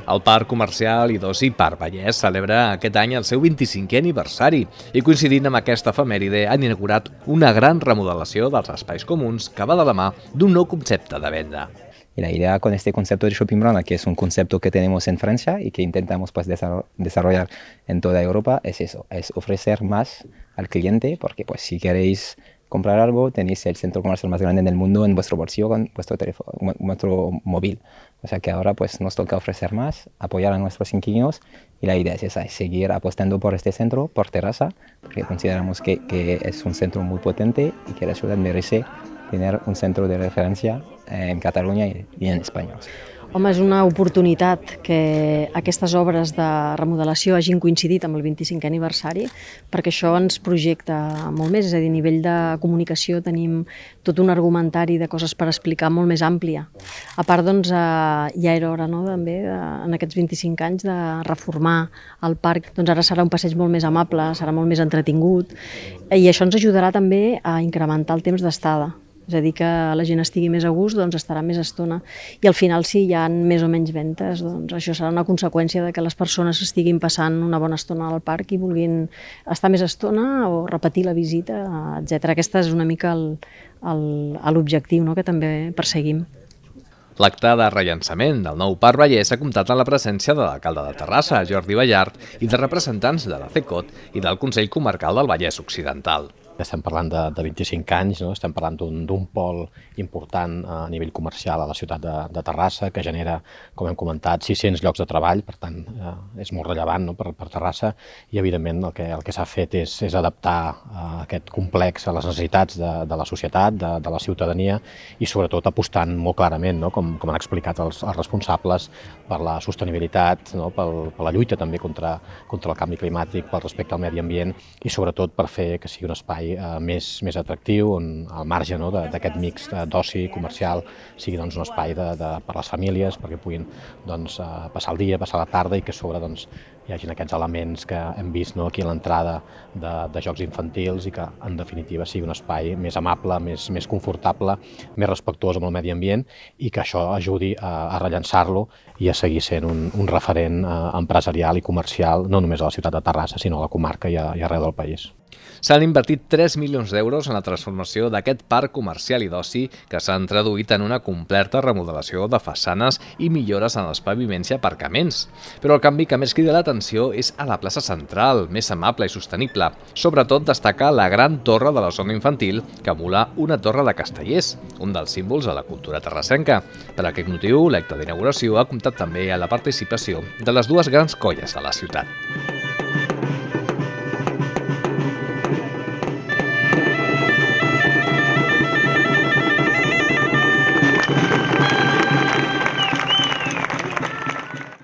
El Parc Comercial i d'Oci Parc Vallès celebra aquest any el seu 25è aniversari i coincidint amb aquesta efemèride han inaugurat una gran remodelació dels espais comuns que va de la mà d'un nou concepte de venda. Y la idea con este concepto de Shopping Brona, que es un concepto que tenemos en Francia y que intentamos pues desarrollar en toda Europa, es eso, es ofrecer más al cliente, porque pues si queréis comprar algo, tenéis el centro comercial más grande del mundo en vuestro bolsillo con vuestro teléfono, vuestro móvil. O sea que ahora pues nos toca ofrecer más, apoyar a nuestros inquilinos y la idea es esa, es seguir apostando por este centro, por Terrassa, porque consideramos que es un centro muy potente y que la ciudad merece tener un centro de referència en Catalunya i en Espanya. Home, és una oportunitat que aquestes obres de remodelació hagin coincidit amb el 25è aniversari, perquè això ens projecta molt més, és a dir, a nivell de comunicació tenim tot un argumentari de coses per explicar molt més àmplia. A part, doncs, ja era hora, no?, també, en aquests 25 anys, de reformar el parc. Doncs ara serà un passeig molt més amable, serà molt més entretingut, i això ens ajudarà també a incrementar el temps d'estada. És a dir, que la gent estigui més a gust, doncs estarà més estona. I al final, si hi ha més o menys ventes, doncs això serà una conseqüència de que les persones estiguin passant una bona estona al parc i vulguin estar més estona o repetir la visita, etc. Aquest és una mica l'objectiu, no?, que també perseguim. L'acte de rellançament del nou Parc Vallès ha comptat amb la presència de l'alcalde de Terrassa, Jordi Ballart, i de representants de la CECOT i del Consell Comarcal del Vallès Occidental. Estem parlant de 25 anys, no? Estem parlant d'un pol important a nivell comercial a la ciutat de Terrassa, que genera, com hem comentat, 600 llocs de treball, per tant és molt rellevant, no?, per Terrassa, i evidentment el que s'ha fet és adaptar aquest complex a les necessitats de la societat, de la ciutadania, i sobretot apostant molt clarament, no?, com han explicat els responsables, per la sostenibilitat, no?, per la lluita també contra el canvi climàtic, pel respecte al medi ambient i sobretot per fer que sigui un espai més atractiu, on al marge, no?, d'aquest mix d'oci comercial sigui doncs, un espai per a les famílies, perquè puguin doncs, passar el dia, passar la tarda i que a sobre doncs, hi hagin aquests elements que hem vist, no?, aquí a l'entrada de jocs infantils i que en definitiva sigui un espai més amable, més confortable, més respectuós amb el medi ambient i que això ajudi a rellançar-lo i a seguir sent un referent empresarial i comercial no només a la ciutat de Terrassa sinó a la comarca i arreu del país. S'han invertit 3 milions d'euros en la transformació d'aquest parc comercial i d'oci que s'han traduït en una completa remodelació de façanes i millores en els paviments i aparcaments. Però el canvi que més crida l'atenció és a la plaça central, més amable i sostenible. Sobretot destaca la gran torre de la zona infantil que emula una torre de Castellers, un dels símbols de la cultura terrassenca. Per aquest motiu, l'acte d'inauguració ha comptat també amb la participació de les dues grans colles de la ciutat.